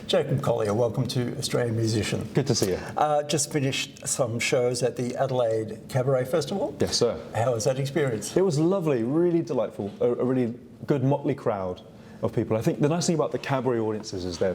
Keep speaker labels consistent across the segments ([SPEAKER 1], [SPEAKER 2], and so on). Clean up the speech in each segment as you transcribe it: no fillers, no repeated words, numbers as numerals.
[SPEAKER 1] Jacob Collier, welcome to Australian Musician.
[SPEAKER 2] Good to see you.
[SPEAKER 1] Just finished some shows at the Adelaide Cabaret Festival.
[SPEAKER 2] Yes, sir.
[SPEAKER 1] How was that experience?
[SPEAKER 2] It was lovely, really delightful, a really good motley crowd of people. I think the nice thing about the cabaret audiences is they're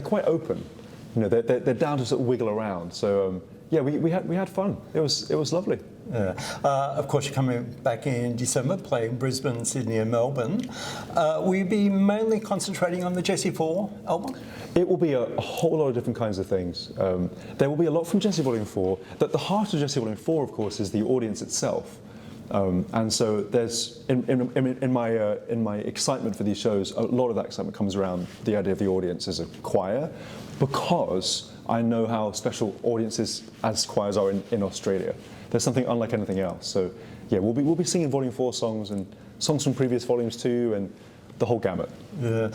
[SPEAKER 2] quite open. You know, they're down to sort of wiggle around. So yeah, we had fun. It was lovely.
[SPEAKER 1] Yeah. Of course, you're coming back in December, playing Brisbane, Sydney and Melbourne. Will you be mainly concentrating on the Djesse 4 album?
[SPEAKER 2] It will be a whole lot of different kinds of things. There will be a lot from Djesse Volume 4. The heart of Djesse Volume 4, of course, is the audience itself. And so there's, in my excitement for these shows, a lot of that excitement comes around the idea of the audience as a choir, because I know how special audiences as choirs are in Australia. There's something unlike anything else. So yeah, we'll be singing Volume 4 songs and songs from previous volumes too, and the whole gamut.
[SPEAKER 1] Yeah.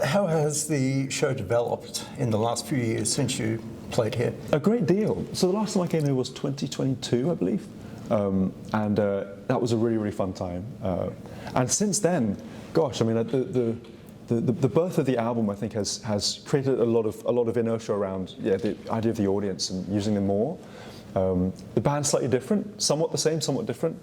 [SPEAKER 1] How has the show developed in the last few years since you played here?
[SPEAKER 2] A great deal. So the last time I came here was 2022, I believe, and that was a really, really fun time. And since then, gosh, I mean, the birth of the album, I think, has created a lot of inertia around the idea of the audience and using them more. The band's slightly different, somewhat the same, somewhat different.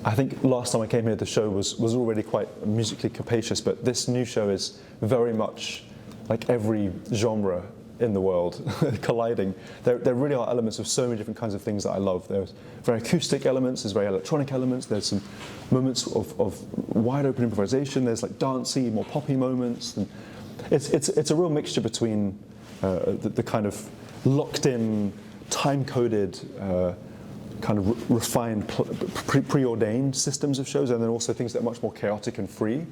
[SPEAKER 2] I think last time I came here, the show was already quite musically capacious, but this new show is very much like every genre in the world colliding. There really are elements of so many different kinds of things that I love. There's very acoustic elements, there's very electronic elements, there's some moments of wide open improvisation, there's like dancey, more poppy moments. And it's a real mixture between the kind of locked in, time-coded, kind of refined, preordained systems of shows, and then also things that are much more chaotic and free.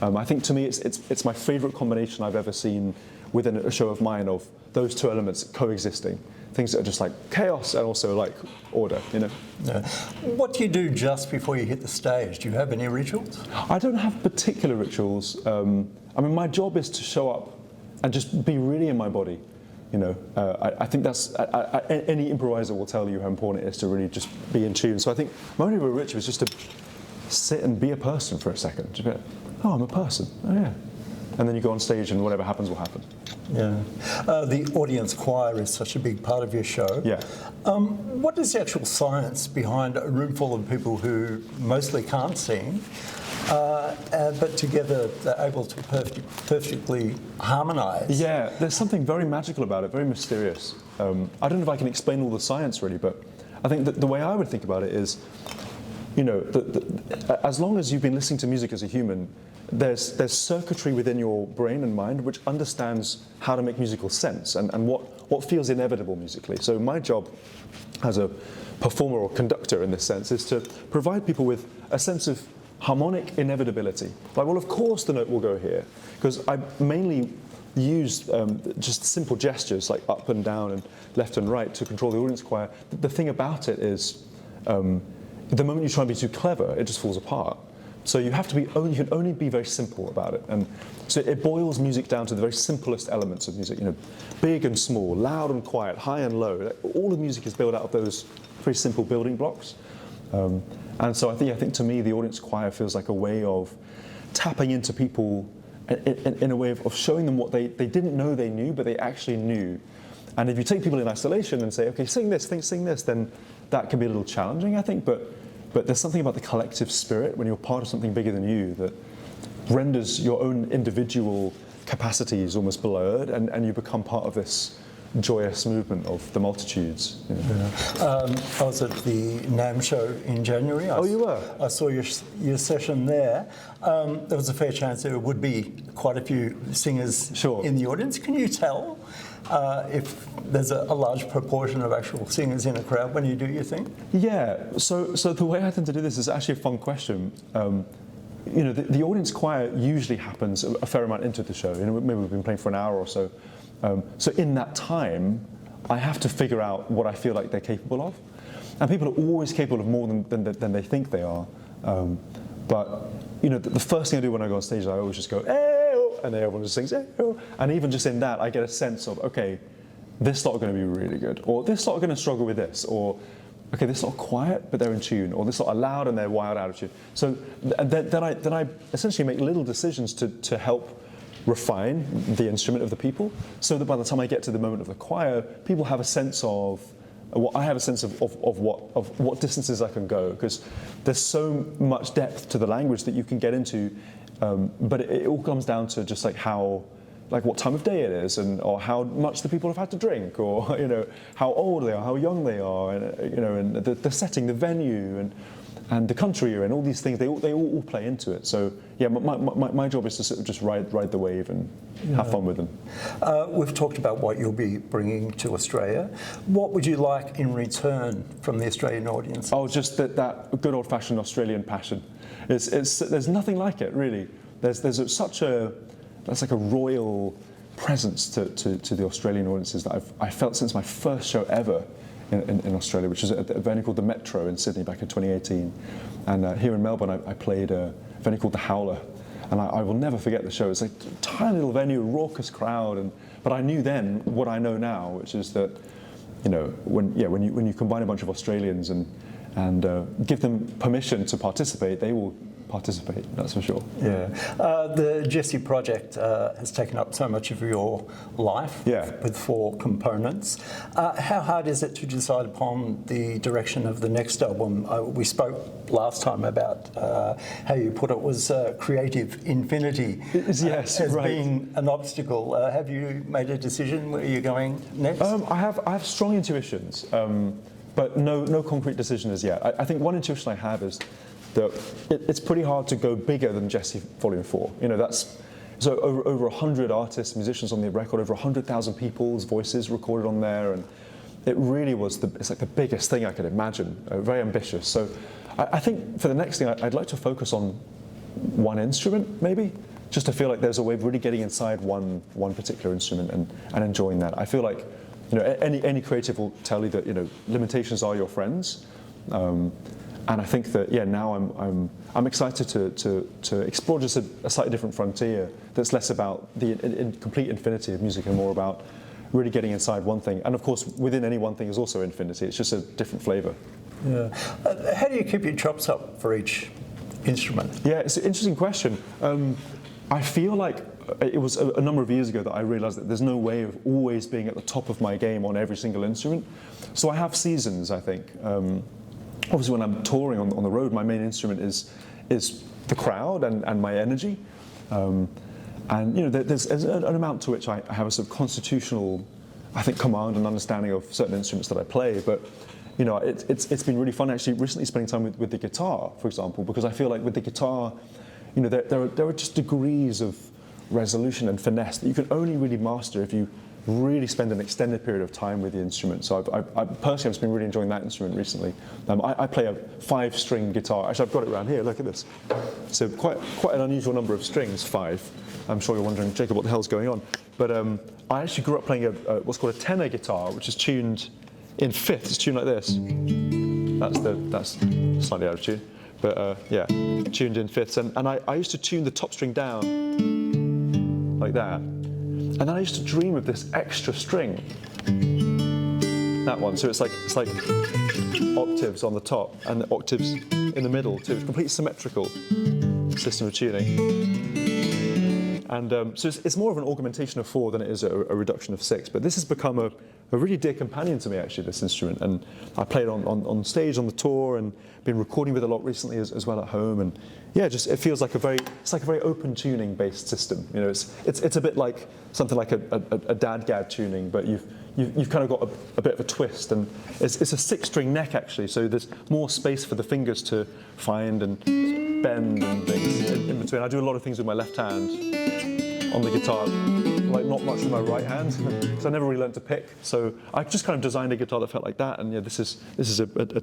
[SPEAKER 2] I think to me it's my favourite combination I've ever seen within a show of mine, of those two elements coexisting. Things that are just like chaos and also like order, you know.
[SPEAKER 1] Yeah. What do you do just before you hit the stage? Do you have any rituals?
[SPEAKER 2] I don't have particular rituals. I mean, my job is to show up and just be really in my body. You know, I think that's, any improviser will tell you how important it is to really just be in tune. So I think my only real ritual is just to sit and be a person for a second. Just be like, oh, I'm a person. Oh yeah. And then you go on stage and whatever happens will happen.
[SPEAKER 1] Yeah. The audience choir is such a big part of your show.
[SPEAKER 2] Yeah.
[SPEAKER 1] What is the actual science behind a room full of people who mostly can't sing, but together they're able to perfectly harmonise?
[SPEAKER 2] Yeah, there's something very magical about it, very mysterious. I don't know if I can explain all the science really, but I think that the way I would think about it is, you know, as long as you've been listening to music as a human, there's circuitry within your brain and mind which understands how to make musical sense and what feels inevitable musically. So my job as a performer or conductor in this sense is to provide people with a sense of harmonic inevitability. Like, well, of course the note will go here, because I mainly use just simple gestures like up and down and left and right to control the audience choir. The thing about it is, the moment you try and be too clever, it just falls apart. So you have to be you can only be very simple about it, and so it boils music down to the very simplest elements of music. You know, big and small, loud and quiet, high and low. All of music is built out of those very simple building blocks. And so I think to me the audience choir feels like a way of tapping into people in a way of showing them what they didn't know they knew, but they actually knew. And if you take people in isolation and say, okay, sing this, sing this, then that can be a little challenging, I think. But there's something about the collective spirit when you're part of something bigger than you that renders your own individual capacities almost blurred, and you become part of this joyous movement of the multitudes. You know.
[SPEAKER 1] Yeah. I was at the NAMM show in January.
[SPEAKER 2] Oh, you were?
[SPEAKER 1] I saw your session there. There was a fair chance there would be quite a few singers in the audience. Can you tell if there's a large proportion of actual singers in a crowd when you do your thing?
[SPEAKER 2] Yeah, so the way I tend to do this is actually a fun question. You know, the audience choir usually happens a fair amount into the show. You know, maybe we've been playing for an hour or so. So in that time, I have to figure out what I feel like they're capable of. And people are always capable of more than they think they are. But you know, the first thing I do when I go on stage is I always just go, "Hey-oh," and then everyone just sings, "Hey-oh." And even just in that, I get a sense of, okay, this lot are going to be really good, or this lot are going to struggle with this, or okay, this lot are quiet but they're in tune, or this lot are loud and they're wild out of tune. So then I essentially make little decisions to help refine the instrument of the people, so that by the time I get to the moment of the choir, people have a sense of, I have a sense of what distances I can go, because there's so much depth to the language that you can get into, but it all comes down to just like what time of day it is, or how much the people have had to drink, or how old they are, how young they are, and the setting, the venue, and the country you're in. All these things, they all play into it. So yeah, my job is to sort of just ride the wave and have fun with them.
[SPEAKER 1] We've talked about what you'll be bringing to Australia. What would you like in return from the Australian audience?
[SPEAKER 2] Oh, just that good old-fashioned Australian passion. There's nothing like it, really. There's like a royal presence to the Australian audiences that I've felt since my first show ever in Australia, which is at a venue called the Metro in Sydney back in 2018. And here in Melbourne, I played a venue called the Howler. And I will never forget the show. It's like a tiny little venue, a raucous crowd. But I knew then what I know now, which is that, when you combine a bunch of Australians and give them permission to participate, they will participate, that's for sure.
[SPEAKER 1] Yeah. The Djesse project has taken up so much of your life with 4 components. How hard is it to decide upon the direction of the next album? We spoke last time about how you put it was creative infinity
[SPEAKER 2] as
[SPEAKER 1] being an obstacle. Have you made a decision where you're going next?
[SPEAKER 2] I have strong intuitions, but no concrete decision as yet. I think one intuition I have is that it's pretty hard to go bigger than Djesse Volume 4. So over 100 artists, musicians on the record, over 100,000 people's voices recorded on there, and it really was it's like the biggest thing I could imagine. Very ambitious. So I think for the next thing, I'd like to focus on one instrument, maybe, just to feel like there's a way of really getting inside one particular instrument and enjoying that. I feel like any creative will tell you that limitations are your friends. And I think that now I'm excited to explore just a slightly different frontier that's less about the complete infinity of music and more about really getting inside one thing. And of course, within any one thing is also infinity. It's just a different flavour.
[SPEAKER 1] Yeah. How do you keep your chops up for each instrument?
[SPEAKER 2] Yeah, it's an interesting question. I feel like it was a number of years ago that I realised that there's no way of always being at the top of my game on every single instrument. So I have seasons, I think. Obviously, when I'm touring on the road, my main instrument is the crowd and my energy. And there's an amount to which I have a sort of constitutional, I think, command and understanding of certain instruments that I play. But it's been really fun actually recently spending time with the guitar, for example, because I feel like with the guitar, there are just degrees of resolution and finesse that you can only really master if you really spend an extended period of time with the instrument. So I personally have been really enjoying that instrument recently. I play a 5-string guitar. Actually, I've got it around here. Look at this. So quite an unusual number of strings, 5. I'm sure you're wondering, Jacob, what the hell's going on? But I actually grew up playing what's called a tenor guitar, which is tuned in fifths. It's tuned like this. That's slightly out of tune, but tuned in fifths. And I used to tune the top string down like that. And then I used to dream of this extra string, that one. So it's like octaves on the top and the octaves in the middle too. It's a completely symmetrical system of tuning. And so it's more of an augmentation of 4 than it is a reduction of 6. But this has become a really dear companion to me, actually, this instrument. And I play it on stage on the tour and been recording with it a lot recently as well at home. And yeah, just it feels like a very open tuning based system. It's a bit like something like a dadgad tuning, but you've kind of got a bit of a twist. And it's a 6-string neck, actually, so there's more space for the fingers to find and bend and things in between. I do a lot of things with my left hand on the guitar, like not much with my right hand, because I never really learned to pick. So I just kind of designed a guitar that felt like that, and yeah, this is a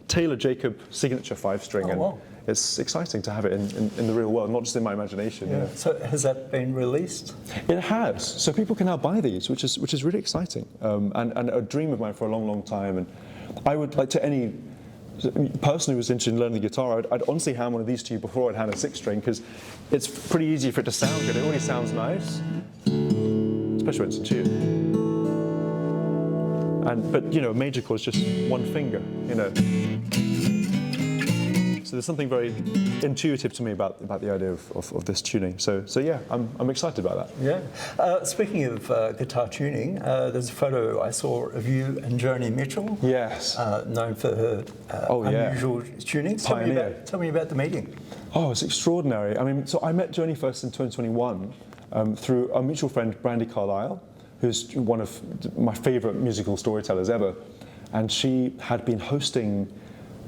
[SPEAKER 2] Taylor Jacob signature 5-string, and
[SPEAKER 1] wow.
[SPEAKER 2] It's exciting to have it in the real world, not just in my imagination.
[SPEAKER 1] Yeah. So has that been released?
[SPEAKER 2] It has. So people can now buy these, which is really exciting, and a dream of mine for a long, long time. And I would like to any person who was interested in learning the guitar, I'd honestly hand one of these to you before I'd hand a 6-string, because it's pretty easy for it to sound good. It already sounds nice, especially when it's in tune. But a major chord is just one finger, So there's something very intuitive to me about the idea of this tuning. So yeah, I'm excited about that.
[SPEAKER 1] Yeah. Speaking of guitar tuning, there's a photo I saw of you and Joanie Mitchell.
[SPEAKER 2] Yes.
[SPEAKER 1] Known for her unusual tunings. Tell me about the meeting.
[SPEAKER 2] Oh, it's extraordinary. I mean, so I met Joanie first in 2021 through a mutual friend, Brandy Carlisle, who's one of my favourite musical storytellers ever. And she had been hosting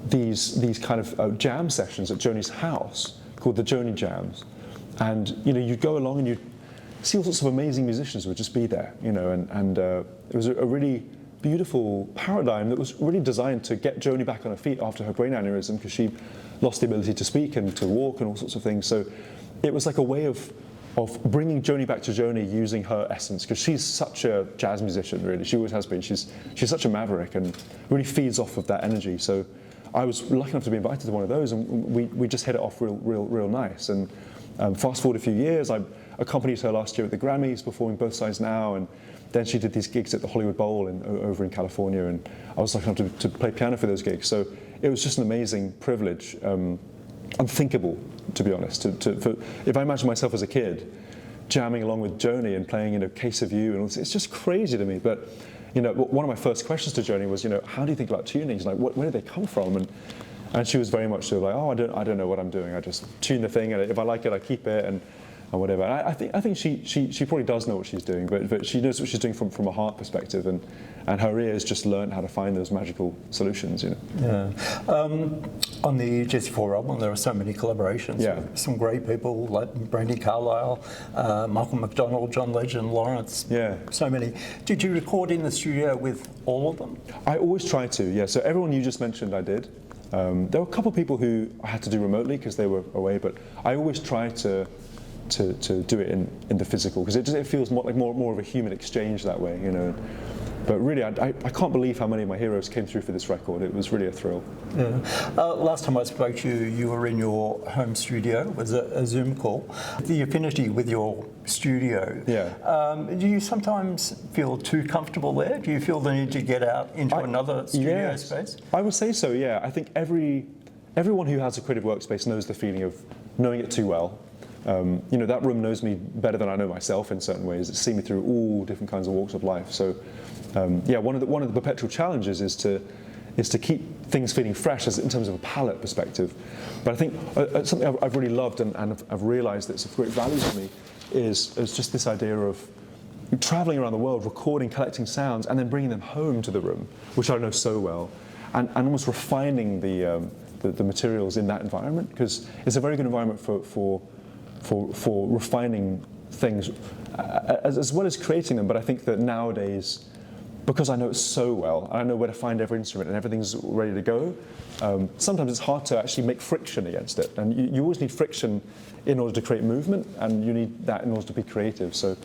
[SPEAKER 2] these kind of jam sessions at Joanie's house called the Joanie Jams. And, you know, you'd go along and you'd see all sorts of amazing musicians who would just be there, you know, and it was a really beautiful paradigm that was really designed to get Joanie back on her feet after her brain aneurysm, because she lost the ability to speak and to walk and all sorts of things. So it was like a way of bringing Joanie back to Joanie using her essence, because she's such a jazz musician, really. She always has been. She's such a maverick and really feeds off of that energy. So I was lucky enough to be invited to one of those, and we just hit it off real nice. And fast forward a few years, I accompanied her last year at the Grammys, performing Both Sides Now, and then she did these gigs at the Hollywood Bowl over in California, and I was lucky enough to play piano for those gigs. So it was just an amazing privilege, unthinkable, to be honest. If I imagine myself as a kid, jamming along with Joanie and playing, you know, Case of You, and all this, it's just crazy to me. But you know, one of my first questions to Joanie was, you know, how do you think about tunings? Like, where do they come from? And she was very much sort of like, oh, I don't know what I'm doing. I just tune the thing, and if I like it, I keep it, and whatever. And I think she probably does know what she's doing, but she knows what she's doing from a heart perspective, and her ears just learned how to find those magical solutions, you know.
[SPEAKER 1] Yeah. On the Djesse 4 album, there are so many collaborations with some great people like Brandy Carlisle, Michael McDonald, John Legend, Lawrence. Yeah. So many. Did you record in the studio with all of them?
[SPEAKER 2] I always try to, yeah. So everyone you just mentioned, I did. There were a couple of people who I had to do remotely because they were away, but I always try to do it in the physical, because it feels more of a human exchange that way, you know. But really, I can't believe how many of my heroes came through for this record. It was really a thrill.
[SPEAKER 1] Yeah. Last time I spoke to you, you were in your home studio. It was a Zoom call. The affinity with your studio. Yeah. Do you sometimes feel too comfortable there? Do you feel the need to get out into another studio space?
[SPEAKER 2] I would say so, yeah. I think everyone who has a creative workspace knows the feeling of knowing it too well. You know, that room knows me better than I know myself in certain ways. It's seen me through all different kinds of walks of life. So, yeah, one of the perpetual challenges is to keep things feeling fresh in terms of a palette perspective. But I think something I've really loved and I've realised that's of great value to me is just this idea of travelling around the world, recording, collecting sounds, and then bringing them home to the room, which I know so well, and almost refining the materials in that environment, because it's a very good environment for refining things as well as creating them. But I think that nowadays, because I know it so well, I know where to find every instrument and everything's ready to go, sometimes it's hard to actually make friction against it. And you always need friction in order to create movement, and you need that in order to be creative. So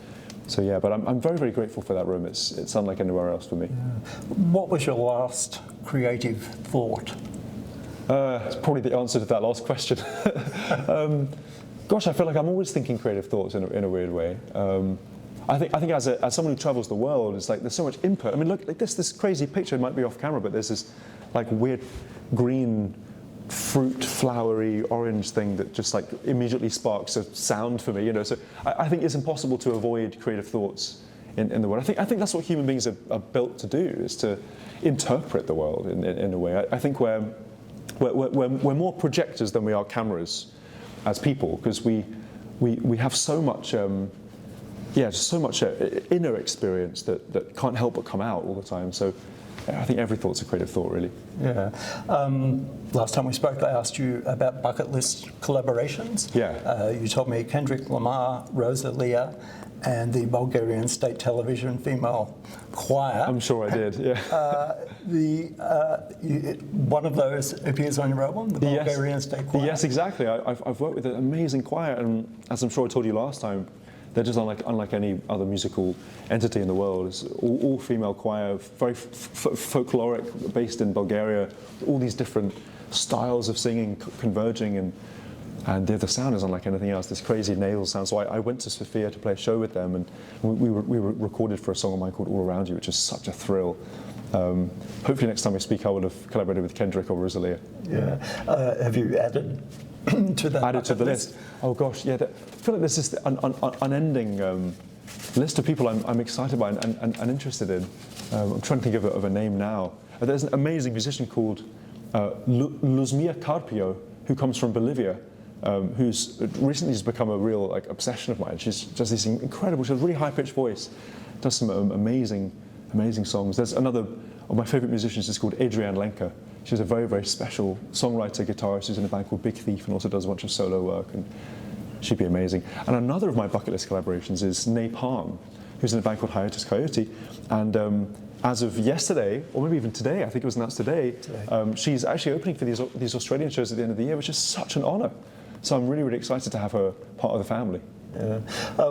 [SPEAKER 2] yeah, but I'm very, very grateful for that room. It's unlike anywhere else for me.
[SPEAKER 1] Yeah. What was your last creative thought?
[SPEAKER 2] It's probably the answer to that last question. Gosh, I feel like I'm always thinking creative thoughts in a weird way. I think as someone who travels the world, it's like there's so much input. I mean, look, like this crazy picture, it might be off camera, but there's this like weird green fruit, flowery, orange thing that just like immediately sparks a sound for me, you know. So I think it's impossible to avoid creative thoughts in the world. I think that's what human beings are built to do, is to interpret the world in a way. I think we're more projectors than we are cameras as people, because we have so much just so much inner experience that can't help but come out all the time. So I think every thought's a creative thought, really.
[SPEAKER 1] Yeah. Last time we spoke, I asked you about bucket list collaborations.
[SPEAKER 2] Yeah.
[SPEAKER 1] You told me Kendrick Lamar, PRESALEvia, and the Bulgarian State Television Female Choir.
[SPEAKER 2] I'm sure I did, yeah.
[SPEAKER 1] One of those appears on your album, the Bulgarian State Choir.
[SPEAKER 2] Yes, exactly. I've worked with an amazing choir, and as I'm sure I told you last time, they're just unlike any other musical entity in the world. It's all female choir, very folkloric, based in Bulgaria, all these different styles of singing converging, and And the sound is unlike anything else, this crazy nasal sound. So I went to Sofia to play a show with them, and we were recorded for a song of mine called All Around You, which is such a thrill. Hopefully next time we speak I will have collaborated with Kendrick or PRESALEvia.
[SPEAKER 1] Yeah. Have you added to that?
[SPEAKER 2] Added to the list? Oh gosh, yeah. I feel like there's this unending list of people I'm excited by and interested in. I'm trying to think of a name now. There's an amazing musician called Luzmia Carpio, who comes from Bolivia, who's recently has become a real obsession of mine. She's just this incredible, she has a really high-pitched voice, does some amazing songs. There's another of my favourite musicians is called Adrienne Lenker. She's a very, very special songwriter, guitarist who's in a band called Big Thief and also does a bunch of solo work, and she'd be amazing. And another of my bucket list collaborations is Napalm, who's in a band called Hiatus Coyote, and as of yesterday, or maybe even today, I think it was announced today. She's actually opening for these Australian shows at the end of the year, which is such an honour. So I'm really, really excited to have her part of the family.
[SPEAKER 1] Yeah.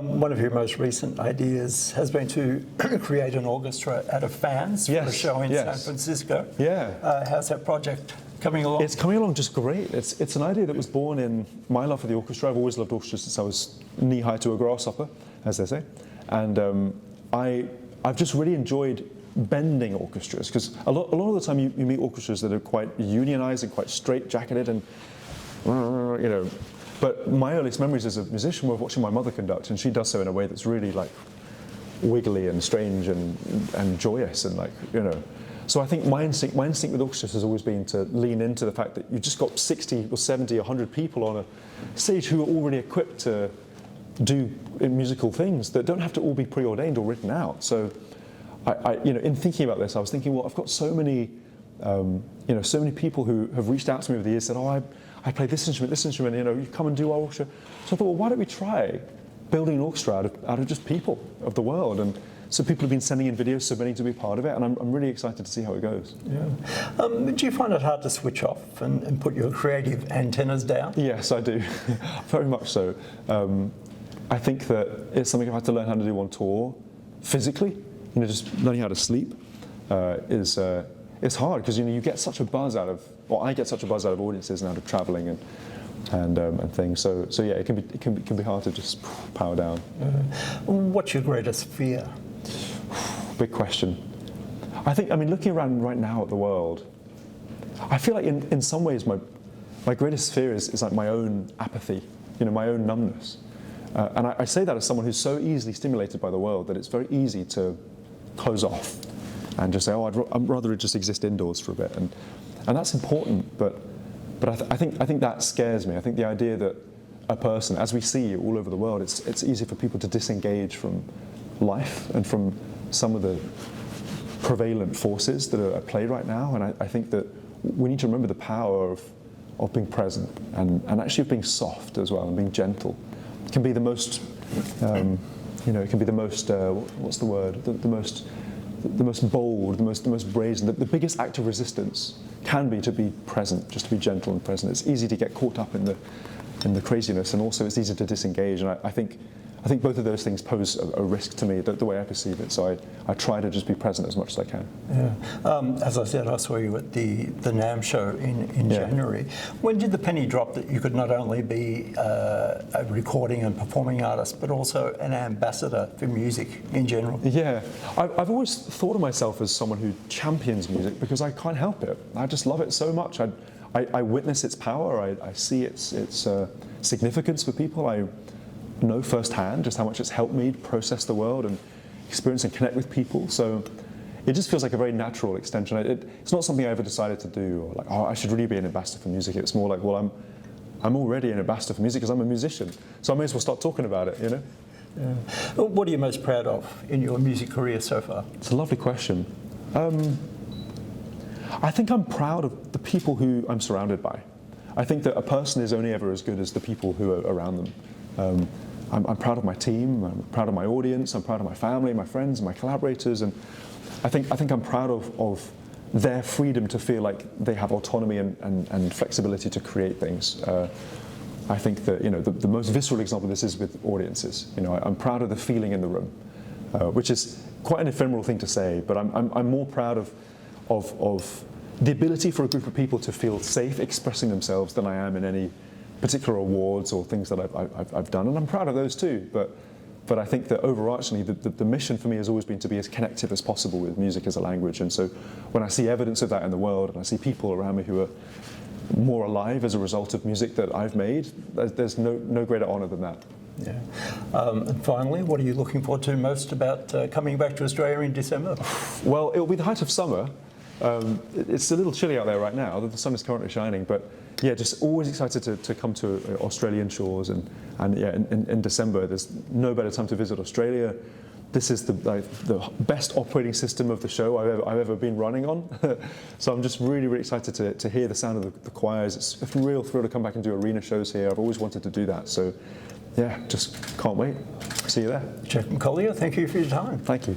[SPEAKER 1] One of your most recent ideas has been to create an orchestra out of fans for a show in San Francisco.
[SPEAKER 2] Yeah.
[SPEAKER 1] How's that project coming along? It's
[SPEAKER 2] coming along just great. It's an idea that was born in my love for the orchestra. I've always loved orchestras since I was knee-high to a grasshopper, as they say. And I've just really enjoyed bending orchestras, because a lot of the time you meet orchestras that are quite unionized and quite straight-jacketed and, you know. But my earliest memories as a musician were watching my mother conduct, and she does so in a way that's really wiggly and strange and joyous and So I think my instinct with orchestras has always been to lean into the fact that you've just got 60 or 70 or 100 people on a stage who are already equipped to do musical things that don't have to all be preordained or written out. So in thinking about this, I was thinking, well, I've got so many people who have reached out to me over the years, said, oh, I play this instrument, you come and do our orchestra. So I thought, well, why don't we try building an orchestra out of just people of the world? And so people have been sending in videos, submitting to be part of it, and I'm really excited to see how it goes.
[SPEAKER 1] Yeah. Do you find it hard to switch off and put your creative antennas down?
[SPEAKER 2] Yes, I do, very much so. I think that it's something I've had to learn how to do on tour, physically. Just learning how to sleep is hard, because you get such a buzz out of, or I get such a buzz out of audiences and out of traveling and things. So yeah, it can be hard to just power down.
[SPEAKER 1] What's your greatest fear?
[SPEAKER 2] Big question. Looking around right now at the world, I feel like in some ways my greatest fear is like my own apathy, my own numbness. And I say that as someone who's so easily stimulated by the world that it's very easy to close off and just say, oh, I'd rather just exist indoors for a bit. And that's important, but I think that scares me. I think the idea that a person, as we see all over the world, it's easy for people to disengage from life and from some of the prevalent forces that are at play right now. And I think that we need to remember the power of being present and actually of being soft as well and being gentle. It can be the most, it can be the most, what's the word? The most bold, the most brazen. The biggest act of resistance can be to be present, just to be gentle and present. It's easy to get caught up in the craziness, and also it's easy to disengage. And I think both of those things pose a risk to me, the way I perceive it. So I try to just be present as much as I can.
[SPEAKER 1] Yeah. As I said, I saw you at the NAMM show in January. When did the penny drop that you could not only be a recording and performing artist, but also an ambassador for music in general?
[SPEAKER 2] Yeah. I've always thought of myself as someone who champions music because I can't help it. I just love it so much. I witness its power. I see its significance for people. I know firsthand just how much it's helped me process the world and experience and connect with people. So it just feels like a very natural extension. It's not something I ever decided to do, or like, oh, I should really be an ambassador for music. It's more like, well, I'm already an ambassador for music because I'm a musician. So I may as well start talking about it,
[SPEAKER 1] Yeah. What are you most proud of in your music career so far?
[SPEAKER 2] It's a lovely question. I think I'm proud of the people who I'm surrounded by. I think that a person is only ever as good as the people who are around them. I'm proud of my team, I'm proud of my audience, I'm proud of my family, my friends, my collaborators, and I think I'm proud of their freedom to feel like they have autonomy and flexibility to create things. I think that the most visceral example of this is with audiences. I'm proud of the feeling in the room, which is quite an ephemeral thing to say, but I'm more proud of the ability for a group of people to feel safe expressing themselves than I am in any particular awards or things that I've done, and I'm proud of those too. But I think that overarchingly, the mission for me has always been to be as connective as possible with music as a language. And so when I see evidence of that in the world, and I see people around me who are more alive as a result of music that I've made, there's no greater honour than that.
[SPEAKER 1] Yeah. And finally, what are you looking forward to most about coming back to Australia in December?
[SPEAKER 2] Well, it'll be the height of summer. It's a little chilly out there right now. The sun is currently shining, but yeah, just always excited to come to Australian shores, and yeah, in December, there's no better time to visit Australia. This is the best operating system of the show I've ever been running on. So I'm just really excited to hear the sound of the choirs. It's a real thrill to come back and do arena shows here. I've always wanted to do that. So yeah, just can't wait. See you there.
[SPEAKER 1] Jacob Collier, thank you for your time.
[SPEAKER 2] Thank you.